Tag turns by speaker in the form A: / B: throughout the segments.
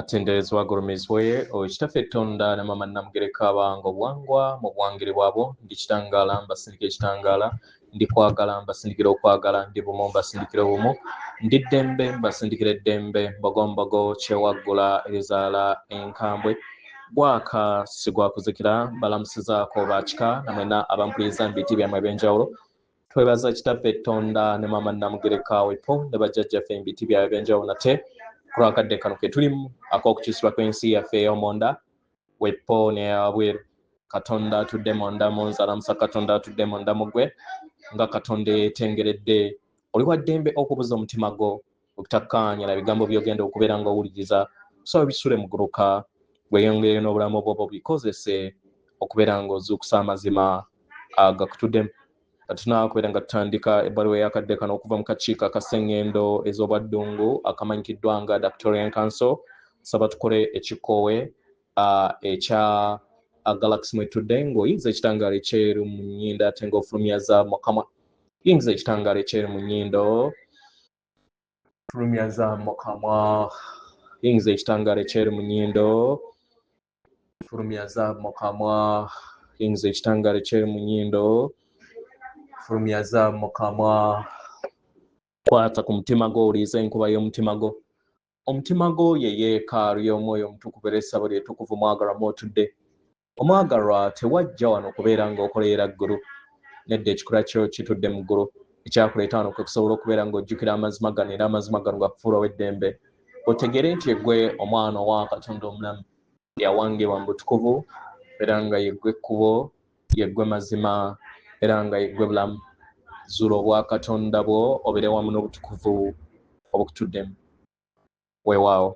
A: atenderezwa agulumizibwe okitaffe Tonda ne mama Namugereka abange obwangwa mu bwangire bwabo ndi kitangaala mbasindika ekitangaala ndi kwagala mbasindikira okwagala ndi bumu mbasindikira obumu ndi ddembe mbasindikira eddembe mbogombogo kyewaggula erizaala enkambwe bwaka sigwakuzikira balamusizaako bakika namwena abampuliriza mu biti byammwe ebyenjawulo twebaza kitaffe Tonda ne mama Namugereka wepo ne bajjajjaffe mu biti byabwe ebyenjawulo nate kulwakadde kano ke tulimu ak'okukyusibwa kw'ensi yaffe ey'omonda wepo ne abweru Katonda atudde monda mu nze alamusa Katonda atudde monda mu ggwe nga Katonda yeetengeredde oli wa ddembe okubuza omutima gwo okutakkaanya na bigambo by'ogenda okubeera ng'owuliriza so bisule muguluka weyongere n'obulamu bwo bikozese okubeera ng'ozuukusa amazima agakutuddemu tunaakubeera nga tutandika ebbaluwa eyakadde kano okuva mu kakiiko akaseŋŋendo ez'obwaddungu akamanyikiddwa nga Doctorian Council saba tukole ekikoowe ekya Galaxy mwetudde ng'oyinza ekitangaala ekyeru mu nnyindo ate ng'ofulumyaza mu kamwa yinza ekitangaala ekyeru mu nnyindo fulumyaza mu kamwa yinza ekitangaala ekyeru mu nnyindo fulumyaza mu kamwa yinza ekitangaala ekyeru mu nnyindo fulumyaza mu kamwa kwata ku mutima gwo owuliriza enkuba y'omutima gwo omutima gwo ye yeekaalu y'omwoyo omutukuvu era essabo lyetukuvu omwagalwa mwotudde omwagalwa tewajja wano okubeera ng'okoleera ggulu nedda ekikula kyo kitudde mu ggulu ekyakuleeta wano kwe kusobola okubeera ng'ojjukira amazima gano era amazima gano gakufuulawo eddembe otegere nti yeggwe omwana owa Katonda omulamu yawangibwa mu butukuvu era nga yeggwe ekkubo yeggwe mazima era nga yeggwe bulamu zuula obwa Katonda bwo obeere wamu n'obutukuvu obukutuddemu weewaawo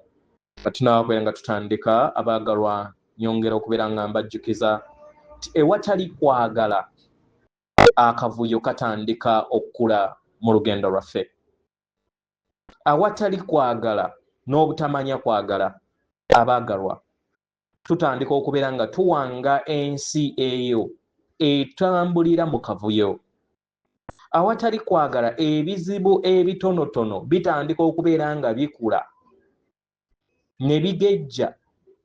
A: katunaakubeera nga tutandika abaagalwa nyongera okubeera nga mbajjukiza nti ewatali kwagala akavuyo katandika okukula mu lugendo lwaffe awatali kwagala n'obutamanya kwagala abaagalwa tutandika okubeera nga tuwanga ensi eyo etambulira mu kavuyo awatali kwagala ebizibu ebitonotono bitandika okubeera nga bikula ne bigejja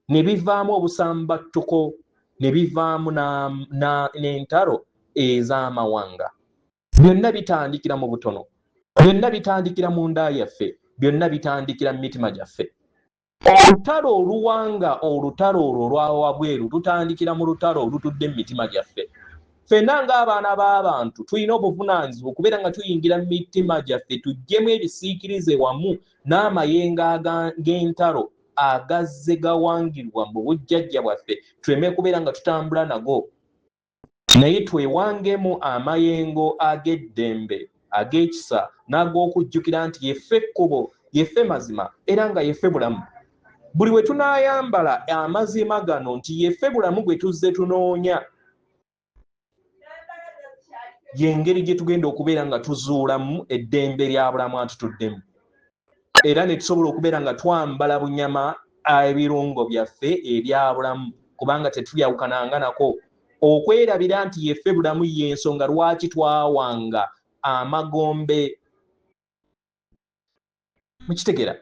A: ne bivaamu obusambattuko ne bivaamu n'entalo ez'amawanga byonna bitandikira mu butono byonna bitandikira mu nda yaffe byonna bitandikira mu mitima gyaffe olutalo oluwanga olutalo olwo olwawabweru tutandikira mu lutalo olutudde mu mitima gyaffe ffenna ng'abaana b'abantu tulina obuvunaanyizibwa okubeera nga tuyingira mu mitima gyaffe tuggyemu ebisiikirize wamu n'amayengo g'entalo agazze gawangirwa mu bujjajja bwaffe tuleme kubeera nga tutambula nago naye twewangemu amayengo ag'eddembe ag'ekisa n'ag'okujjukira nti yeffe ekkubo yeffe mazima era nga yeffe bulamu buli we tunaayambala amazima gano nti yeffe bulamu gwe tuzze tunoonya y'engeri gye tugenda okubeera nga tuzuulamu eddembe lya bulamu atutuddemu era ne tusobola okubeera nga twambala bunyama ebirungo byaffe ebya bulamu kubanga tetulyawukananga nako okwerabira nti yeffe bulamu y'ensonga lwaki twawanga amagombe mukitegera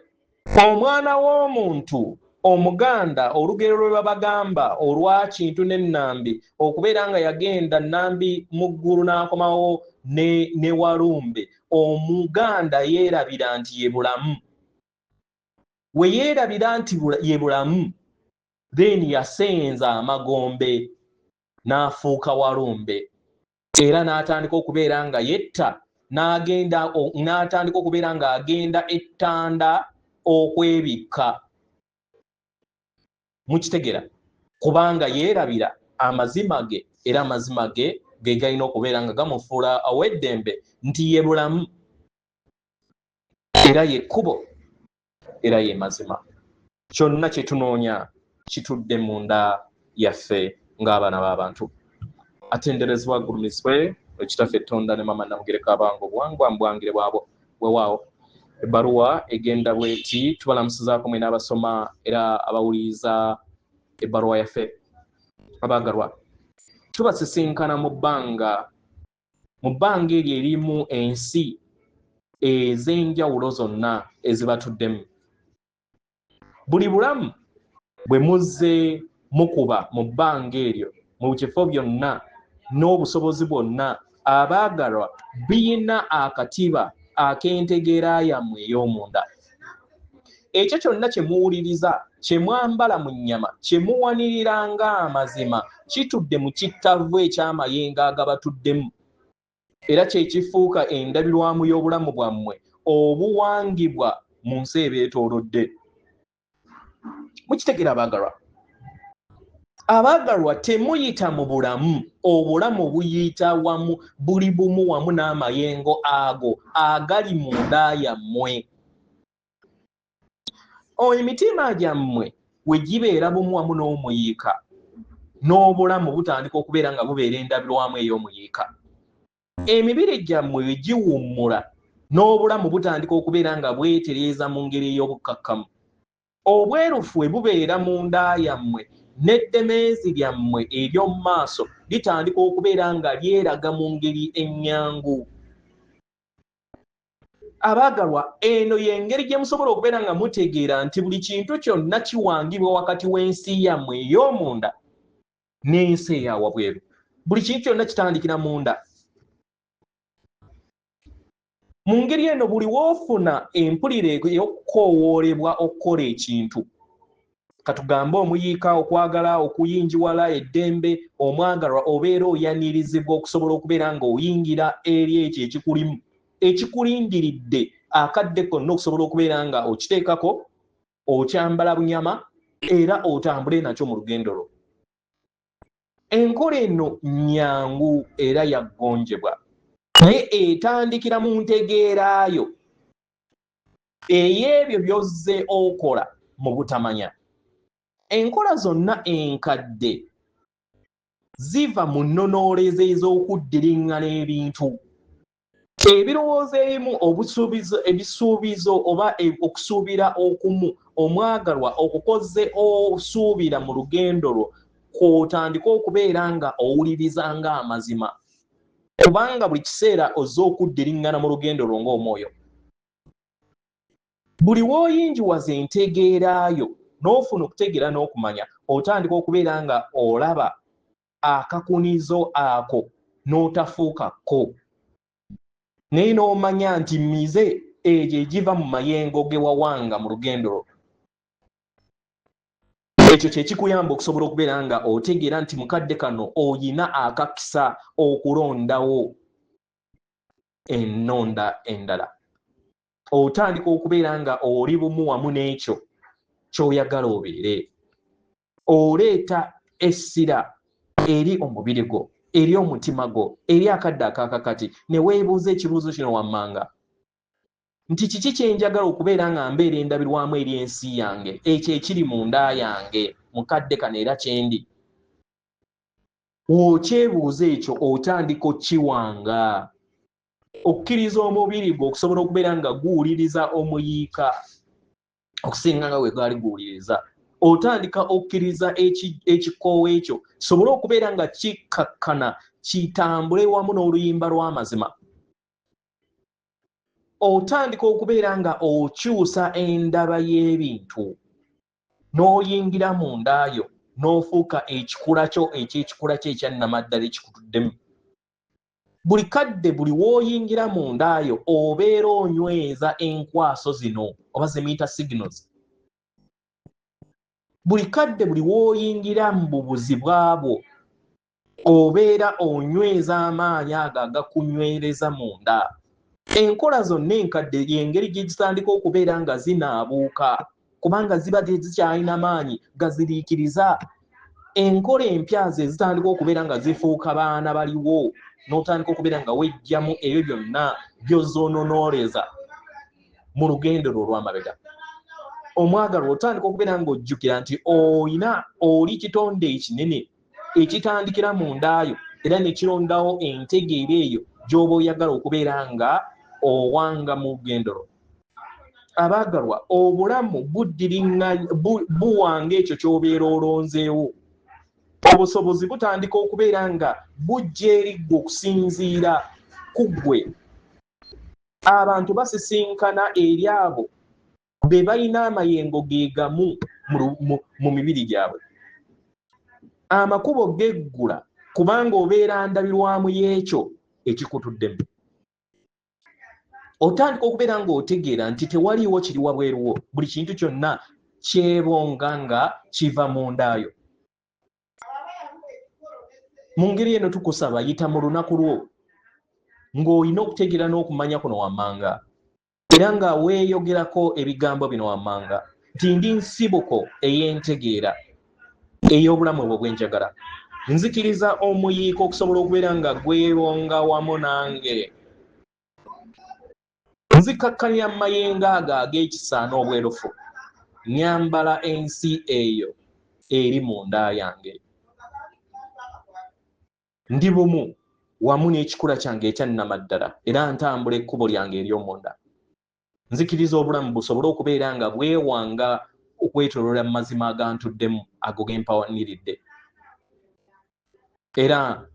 A: omwana w'omuntu omuganda olugero lwe babagamba olwa kintu n'ennambi okubeera nga yagenda nnambi mu ggulu n'akomawo ne walumbe omuganda yeerabira nti ye bulamu we yeerabira nti ye bulamu then yasenza amagombe n'afuuka walumbe era n'atandika okubeera nga yetta n'atandika okubeera nga agenda ettanda okwebikka mukitegera kubanga yeerabira amazima ge era amazima ge ge galina okubeera nga gamufuula aw'eddembe nti ye bulamu era ye kkubo era ye mazima kyonna kye tunoonya kitudde mu nda yaffe ng'abaana b'abantu atenderezebwa agulumizibwe ekitaffe Tonda ne mama Namugereka abange obwangwa mu bwangire bwabo weewaawo ebbaluwa egenda bweti tubalamusizaako mwena abasoma era abawuliriza ebbaluwa yaffe abaagalwa tubasisinkana mu bbanga eryo erimu ensi ez'enjawulo zonna ezibatuddemu buli bulamu bwe muzze mukuba mu bbanga eryo mu kifo byonna n'obusobozi bwonna abaagalwa biyina akatiba ak'entegeera yammwe ey'omunda. Ekyo kyonna kye muwuliriza, kye mwambala mu nnyama, kye muwanirira ng'amazima kitudde mu kittavu eky'amayengo agabatuddemu, era kye kifuuka endabirwamu y'obulamu bwammwe obuwangibwa mu nsi ebeetoolodde. Mukitegeera abaagalwa? Abaagalwa temuyita mu bulamu, obulamu buyita wamu, buli bumu wamu n'amayengo ago agali mu nda yammwe. Emitima gyammwe we gibeera bumu wamu n'omuyiika, n'obulamu butandika okubeera nga bubeera endabirwamu ey'omuyiika. Emibiri gyammwe we giwummula, n'obulamu butandika okubeera nga bwetereeza mu ngeri ey'obukkakkamu. Obwerufu we bubeera mu nda yammwe, n'eddemeezi lyammwe ery'omu maaso litandika okubeera nga lyeraga mu ngeri ennyangu. Abaagalwa, eno y'engeri gye musobola okubeera nga mutegeera nti buli kintu kyonna kiwangibwa wakati w'ensi yammwe ey'omunda n'ensi eya wabweru. Buli kintu kyonna kitandikira munda. Mu ngeri eno buli woofuna empulira ey'okukoowoolebwa okukola ekintu, katugambe omuyiika, okwagala, okuyingiwala, eddembe, omwagalwa obeera oyanirizibwa okusobola okubeera ng'oyingira eri ekyo ekikulimu, ekikulindiridde akadde konna okusobola okubeera nga okiteekako, okyambala bunyama era otambule nakyo mu lugendo lwo. Enkola eno nnyangu era yaggonjebwa, naye etandikira mu ntegeeraayo ey'ebyo by'ozze okola mu butamanya. Enkola zonna enkadde ziva mu nnonooleza ez'okuddiriŋŋana ebintu. Ebirowoozo ebimu, ebisuubizo oba okusuubira okumu omwagalwa okukoze osuubira mu lugendo lwo kw'otandika okubeera nga owuliriza ng'amazima, kubanga buli kiseera ozze okuddiriŋŋana mu lugendo lwo ng'omwoyo. Buli w'oyingiwaza entegeeraayo n'ofuna okutegeera n'okumanya, otandika okubeera nga olaba akakunizo ako n'otafuukako, naye n'omanya nti mize egyo egiva mu mayengo ge wawanga mu lugendo lwo. Ekyo kye kikuyamba okusobola okubeera nga otegeera nti mukadde kano oyina akakisa okulondawo ennonda endala. Otandika okubeera nga oli bumu wamu n'ekyo ky'oyagala obeere. Oleeta essira eri omubiri gwo, eri omutima gwo, eri akadde akakakati, ne weebuuza ekibuuzo kino wammanga nti kiki kye njagala okubeera nga mbeera endabirwamu eri ensi yange, ekyo ekiri mu nda yange, mukadde kano era kyendi. Okyebuuza ekyo otandika okkiwanga, okkiriza omubiri gwo okusobola okubeera nga guwuliriza omuyiika okusinga nga bwe gwali guwuliriza. Otandika okkiriza ekikoowo ekyo kisobole okubeera nga kikkakkana, kitambule wamu n'oluyimba lw'amazima. Otandika okubeera nga okyusa endaba y'ebintu, n'oyingira mu ndaayo n'ofuuka ekikula kyo eky'ekikula kyo ekyannamaddala ekikutuddemu. Buli kadde buli w'oyingira mu ndaayo obeera onyweza enkwaso zino oba ze muyita signals. Buli kadde buli w'oyingira mu bubuzi bwabwo obeera onyweza amaanyi ago agakunywereza mu nda. Enkola zonna enkadde y'engeri gye zitandika okubeera nga zinaabuuka, kubanga ziba zikyalina maanyi gaziriikiriza. Enkola empya ze zitandika okubeera nga zifuuka baana baliwo, n'otandika okubeera nga wejjamu ebyo byonna by'ozoononooleza mu lugendo lwo olw'amabega. Omwagalwa, otandika okubeera ng'ojjukira nti oli kitonde ekinene ekitandikira mu ndaayo era ne kirondawo entegeera eyo gy'oba oyagala okubeera nga owanga mu lugendo lwo. Abaagalwa, obulamu buwanga ekyo ky'obeera olonzeewo. Obusobozi butandika okubeera nga bujja eri ggwe okusinziira ku ggwe. Abantu basisinkana eri abo be balina amayengo geegamu mu mibiri gyabwe. Amakubo geggula kubanga obeera ndabirwamu y'ekyo ekikutuddemu. Otandika okubeera ng'otegeera nti tewaliiwo kiri wabweruwo, buli kintu kyonna kyebonga nga kiva mu ndaayo. Mu ngeri eno tukusaba yita mu lunaku lwo ng'olina okutegeera n'okumanya kuno wammanga, era nga weeyogerako ebigambo bino wammanga nti ndi nsibuko ey'entegeera ey'obulamu bwo bwenjagala. Nzikiriza omuyiiko okusobola okubeera nga gwebonga wamu nange. Nzikakkanya mayengo ago ag'ekisa n'obwerufu, nyambala ensi eyo eri mu nda yange. Ndi bumu wamu n'ekikula kyange ekyannamaddala era ntambula ekkubo lyange ery'omunda. Nzikiriza obulamu busobole okubeera nga bwewanga okwetoloola mu mazima agantuddemu ago gempawaniridde. Era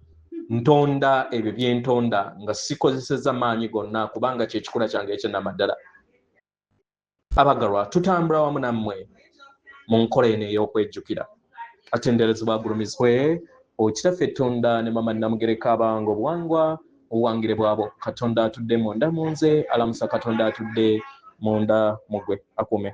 A: ntonda ebyo byentonda nga sikozesezza maanyi gonna kubanga kyekikula kyange ekyannamaddala. Abagalwa, tutambula wamu nammwe mu nkola eno ey'okwejjukira. Atenderezebwa agulumizibwe Kitaffe Tonda ne Mama Namugereka Abange Obuwangwa, obuwangire bwabo. Katonda atudde munda mu nze, alamusa Katonda atudde munda mu gwe. Akuume.